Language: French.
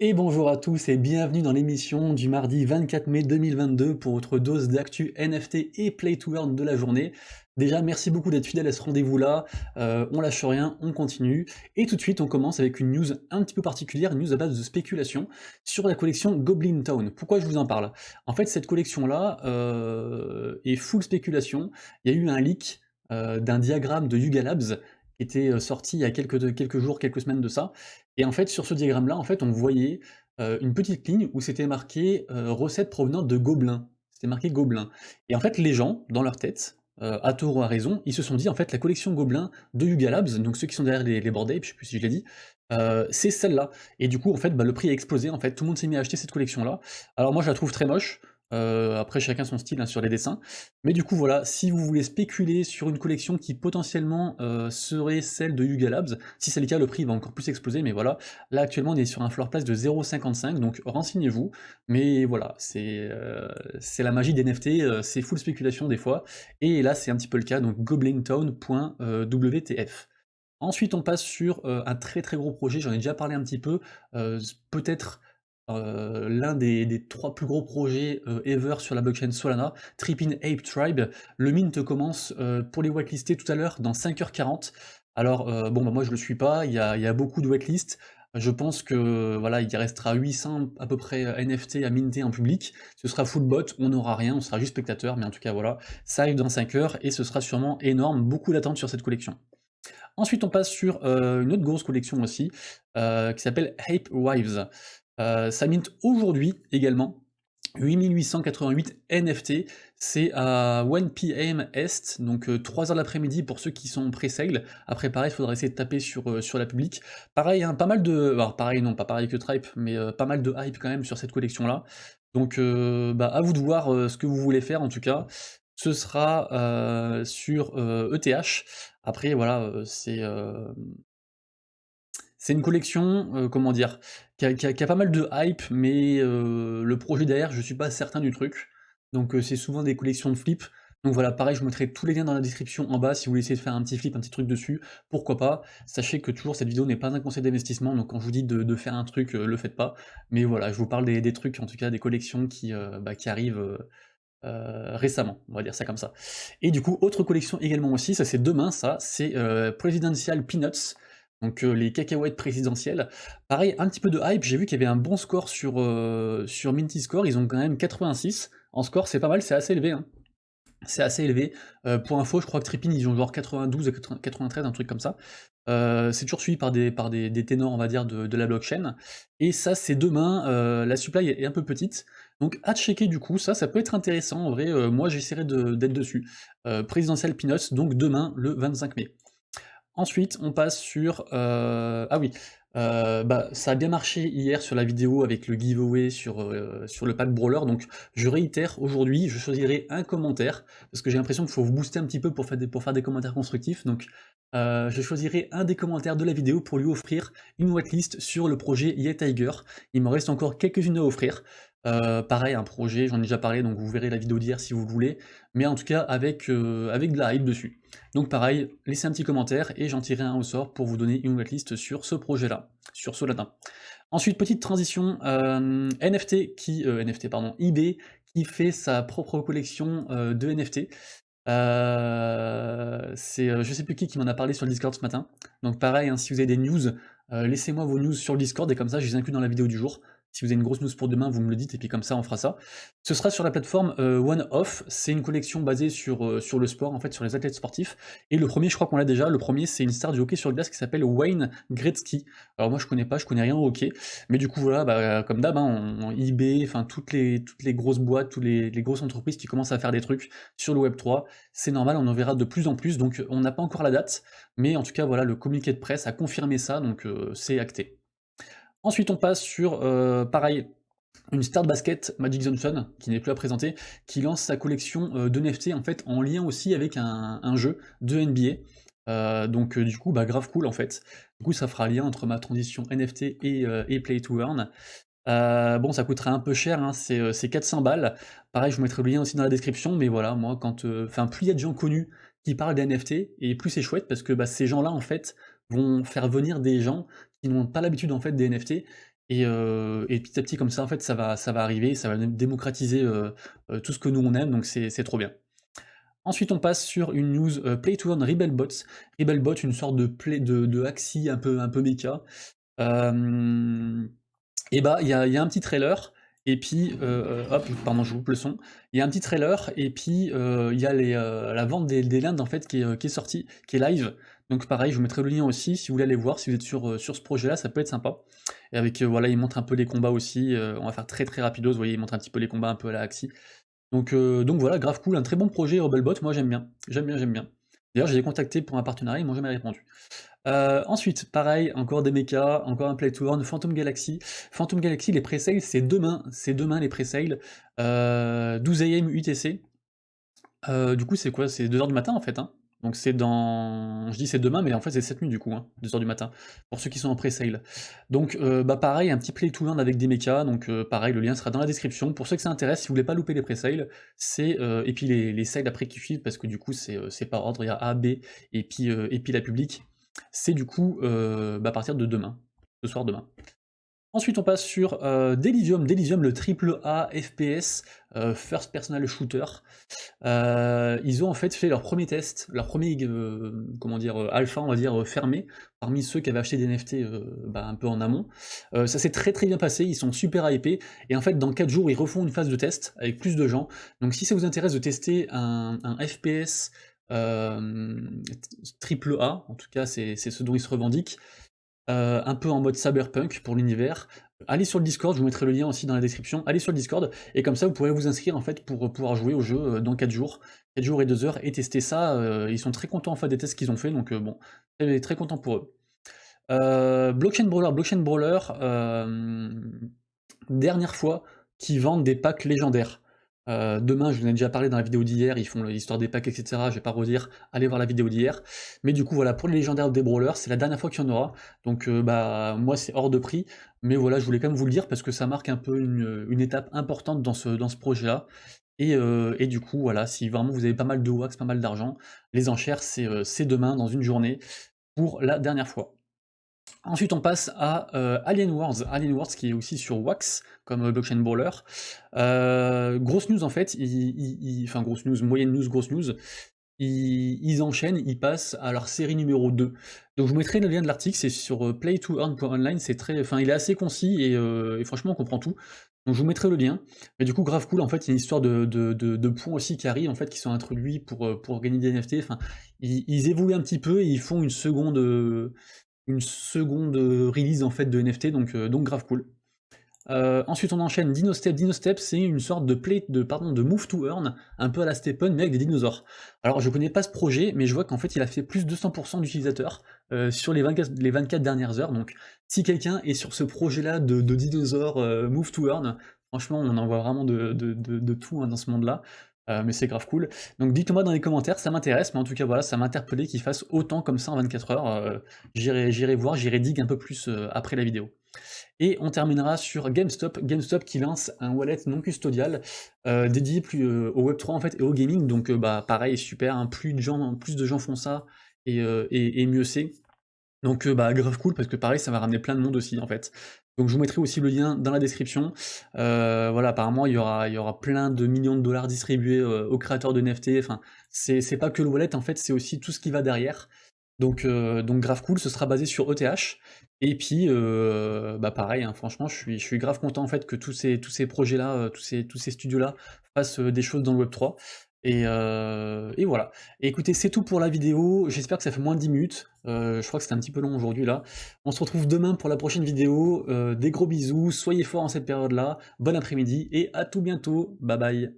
Et bonjour à tous et bienvenue dans l'émission du mardi 24 mai 2022 pour votre dose d'actu NFT et Play to Earn de la journée. Déjà, merci beaucoup d'être fidèle à ce rendez-vous-là, on lâche rien, on continue. Et tout de suite, on commence avec une news un petit peu particulière, une news à base de spéculation sur la collection Goblin Town. Pourquoi je vous en parle? En fait, cette collection-là est full spéculation. Il y a eu un leak d'un diagramme de Yuga Labs qui était sorti il y a quelques jours, quelques semaines de ça, et en fait, sur ce diagramme-là, en fait, on voyait une petite ligne où c'était marqué recettes provenant de gobelins. C'était marqué gobelins. Et en fait, les gens, dans leur tête, à tort ou à raison, ils se sont dit en fait la collection gobelins de Yuga Labs, donc ceux qui sont derrière les Bored Apes, je sais plus si je l'ai dit, c'est celle-là. Et du coup, en fait, bah, le prix a explosé. En fait, tout le monde s'est mis à acheter cette collection-là. Alors moi, je la trouve très moche. Après, chacun son style hein, sur les dessins. Mais du coup, voilà, si vous voulez spéculer sur une collection qui potentiellement serait celle de Yuga Labs, si c'est le cas, le prix va encore plus exploser, mais voilà. Là, actuellement, on est sur un floor price de 0,55, donc renseignez-vous. Mais voilà, c'est la magie des NFT, c'est full spéculation des fois. Et là, c'est un petit peu le cas, donc goblintown.wtf. Ensuite, on passe sur un très très gros projet, j'en ai déjà parlé un petit peu, peut-être l'un des trois plus gros projets ever sur la blockchain Solana, Trippin Ape Tribe. Le mint commence pour les whitelistés tout à l'heure dans 5h40. Alors, bon, bah, moi je le suis pas, il y a beaucoup de whitelists. Je pense que voilà, il restera 800 à peu près NFT à minter en public. Ce sera full bot, on n'aura rien, on sera juste spectateur, mais en tout cas voilà, ça arrive dans 5 heures et ce sera sûrement énorme, beaucoup d'attentes sur cette collection. Ensuite, on passe sur une autre grosse collection aussi, qui s'appelle Ape Wives. Ça mint aujourd'hui également, 8888 NFT, c'est à 1 p.m. Est, donc 3 heures de l'après-midi pour ceux qui sont pré-sale. Après, pareil, il faudra essayer de taper sur la public. Pareil, hein, pas mal de... Alors, pareil, non, pas pareil que Tripe, mais pas mal de hype quand même sur cette collection-là. Donc, bah, à vous de voir ce que vous voulez faire, en tout cas. Ce sera sur ETH. Après, voilà, c'est une collection, comment dire, qui a pas mal de hype, mais le projet derrière, je suis pas certain du truc. Donc c'est souvent des collections de flip. Donc voilà, pareil, je vous mettrai tous les liens dans la description en bas si vous voulez essayer de faire un petit flip, un petit truc dessus, pourquoi pas. Sachez que toujours cette vidéo n'est pas un conseil d'investissement, donc quand je vous dis de faire un truc, le faites pas. Mais voilà, je vous parle des trucs, en tout cas des collections qui arrivent récemment, on va dire ça comme ça. Et du coup, autre collection également aussi, ça c'est demain, ça, c'est Presidential Peanuts, donc les cacahuètes présidentielles. Pareil, un petit peu de hype, j'ai vu qu'il y avait un bon score sur Minty Score, ils ont quand même 86 en score, c'est pas mal, c'est assez élevé, hein. C'est assez élevé. Pour info, je crois que Trippin, ils ont genre 92 et 93, un truc comme ça. C'est toujours suivi par des ténors, on va dire, de la blockchain. Et ça, c'est demain. La supply est un peu petite. Donc, à checker du coup, ça peut être intéressant. En vrai, moi, j'essaierai d'être dessus. Présidentiel Peanuts, donc demain, le 25 mai. Ensuite, on passe sur... Ah oui, bah, ça a bien marché hier sur la vidéo avec le giveaway sur le pack Brawler, donc je réitère, aujourd'hui, je choisirai un commentaire, parce que j'ai l'impression qu'il faut vous booster un petit peu pour faire des commentaires constructifs, donc je choisirai un des commentaires de la vidéo pour lui offrir une whitelist sur le projet Tiger. Il me reste encore quelques-unes à offrir. Pareil, un projet, j'en ai déjà parlé, donc vous verrez la vidéo d'hier si vous le voulez, mais en tout cas avec de la hype dessus. Donc pareil, laissez un petit commentaire et j'en tirerai un au sort pour vous donner une whitelist sur ce projet-là, sur Solana. Ensuite, petite transition, NFT, pardon, eBay qui fait sa propre collection de NFT. C'est je sais plus qui m'en a parlé sur le Discord ce matin. Donc pareil, hein, si vous avez des news, laissez-moi vos news sur le Discord et comme ça je les inclus dans la vidéo du jour. Si vous avez une grosse news pour demain, vous me le dites et puis comme ça on fera ça. Ce sera sur la plateforme One Off, c'est une collection basée sur le sport, en fait sur les athlètes sportifs. Et le premier, je crois qu'on l'a déjà, le premier c'est une star du hockey sur glace qui s'appelle Wayne Gretzky. Alors moi je connais pas, je connais rien au hockey, mais du coup voilà, bah, comme d'hab, hein, eBay, enfin toutes les grosses boîtes, toutes les grosses entreprises qui commencent à faire des trucs sur le Web3, c'est normal, on en verra de plus en plus, donc on n'a pas encore la date, mais en tout cas voilà, le communiqué de presse a confirmé ça, donc c'est acté. Ensuite on passe sur, pareil, une star de basket, Magic Johnson, qui n'est plus à présenter, qui lance sa collection de NFT en fait en lien aussi avec un jeu de NBA. Donc du coup bah grave cool en fait. Du coup ça fera lien entre ma transition NFT et Play to Earn. Bon, ça coûterait un peu cher, hein, c'est 400 balles. Pareil, je vous mettrai le lien aussi dans la description, mais voilà, moi, enfin, plus il y a de gens connus qui parlent des NFT, et plus c'est chouette, parce que bah, ces gens-là, en fait, vont faire venir des gens qui n'ont pas l'habitude, en fait, des NFT, et petit à petit comme ça, en fait, ça va arriver, ça va démocratiser, tout ce que nous on aime, donc c'est trop bien. Ensuite, on passe sur une news, Play to Earn Rebelbot. Rebelbot, une sorte de play de Axie un peu méca. Et bah, il y a un petit trailer, et puis, hop, pardon, je coupe le son. Il y a un petit trailer, et puis, il y a la vente des lands, en fait, qui est sortie, qui est live. Donc pareil, je vous mettrai le lien aussi, si vous voulez aller voir, si vous êtes sur ce projet-là, ça peut être sympa. Et avec, voilà, il montre un peu les combats aussi, on va faire très très rapidos, vous voyez, il montre un petit peu les combats un peu à la Axie. Donc voilà, grave cool, un très bon projet Rebelbot, moi j'aime bien, j'aime bien, j'aime bien. D'ailleurs, je les ai contactés pour un partenariat, ils m'ont jamais répondu. Ensuite, pareil, encore des mechas, encore un play to earn, Phantom Galaxy. Phantom Galaxy, les pré-sales, c'est demain les pré-sales, 12 AM UTC. Du coup, c'est quoi? C'est 2h du matin en fait, hein. Donc c'est dans. Je dis c'est demain, mais en fait c'est cette nuit du coup, hein, 2h du matin, pour ceux qui sont en pré-sale. Donc bah pareil, un petit play to earn avec des mechas, donc pareil, le lien sera dans la description. Pour ceux que ça intéresse, si vous voulez pas louper les pré-sales, et puis les sales après qui suivent, parce que du coup c'est par ordre, il y a A, B, et puis la publique. C'est du coup à partir de demain, ce soir demain. Ensuite, on passe sur Delysium. Delysium, le triple A FPS, First Personal Shooter. Ils ont en fait fait leur premier test, leur premier, comment dire, alpha, on va dire, fermé, parmi ceux qui avaient acheté des NFT un peu en amont. Ça s'est très très bien passé, ils sont super hypés, et en fait, dans 4 jours, ils refont une phase de test avec plus de gens. Donc si ça vous intéresse de tester un FPS triple A, en tout cas, c'est ce dont ils se revendiquent, un peu en mode cyberpunk pour l'univers. Allez sur le Discord, je vous mettrai le lien aussi dans la description. Allez sur le Discord, et comme ça vous pourrez vous inscrire en fait pour pouvoir jouer au jeu dans 4 jours. 4 jours et 2 heures, et tester ça. Ils sont très contents en fait des tests qu'ils ont fait, donc bon, très, très content pour eux. Blockchain Brawler, dernière fois qu'ils vendent des packs légendaires. Demain, je vous en ai déjà parlé dans la vidéo d'hier, ils font l'histoire des packs, etc. Je vais pas redire, allez voir la vidéo d'hier. Mais du coup, voilà, pour les légendaires des brawlers, c'est la dernière fois qu'il y en aura. Donc, moi, c'est hors de prix. Mais voilà, je voulais quand même vous le dire parce que ça marque un peu une étape importante dans ce projet-là. Et du coup, voilà, si vraiment vous avez pas mal de wax, pas mal d'argent, les enchères, c'est demain, dans une journée, pour la dernière fois. Ensuite, on passe à Alien Wars qui est aussi sur Wax, comme Blockchain Brawler. Grosse news en fait, enfin grosse news, moyenne news, grosse news. Ils enchaînent, ils passent à leur série numéro 2. Donc je vous mettrai le lien de l'article, c'est sur playtoearn.online, c'est très, enfin il est assez concis, et franchement on comprend tout. Donc je vous mettrai le lien. Mais du coup grave cool, en fait il y a une histoire de points aussi qui arrivent, en fait, qui sont introduits pour gagner des NFT. Enfin, ils évoluent un petit peu et ils font une seconde release en fait de NFT, donc grave cool. Ensuite on enchaîne Dinostep. Dinostep, c'est une sorte de move to earn, un peu à la Stephen, mais avec des dinosaures. Alors je connais pas ce projet, mais je vois qu'en fait il a fait plus de 200% d'utilisateurs sur les 24 dernières heures. Donc si quelqu'un est sur ce projet-là de dinosaures move to earn, franchement on en voit vraiment de tout, hein, dans ce monde-là. Mais c'est grave cool. Donc dites-moi dans les commentaires, ça m'intéresse, mais en tout cas voilà, ça m'a interpellé qu'ils fassent autant comme ça en 24 heures. J'irai voir, j'irai dig un peu plus après la vidéo. Et on terminera sur GameStop. GameStop qui lance un wallet non custodial dédié plus au Web3 en fait et au gaming. Donc pareil, super, hein, plus de gens font ça, et mieux c'est. Donc grave cool, parce que pareil, ça va ramener plein de monde aussi en fait. Donc je vous mettrai aussi le lien dans la description. Voilà, apparemment il y aura plein de millions de dollars distribués aux créateurs de NFT. Enfin, c'est pas que le wallet, en fait, c'est aussi tout ce qui va derrière. Donc grave cool, ce sera basé sur ETH. Et puis pareil, hein, franchement, je suis grave content en fait que tous ces projets-là, tous ces studios-là fassent des choses dans le Web3. Et voilà. Et écoutez, c'est tout pour la vidéo. J'espère que ça fait moins de 10 minutes. Je crois que c'était un petit peu long aujourd'hui là. On se retrouve demain pour la prochaine vidéo. Des gros bisous, soyez forts en cette période-là. Bon après-midi et à tout bientôt. Bye bye.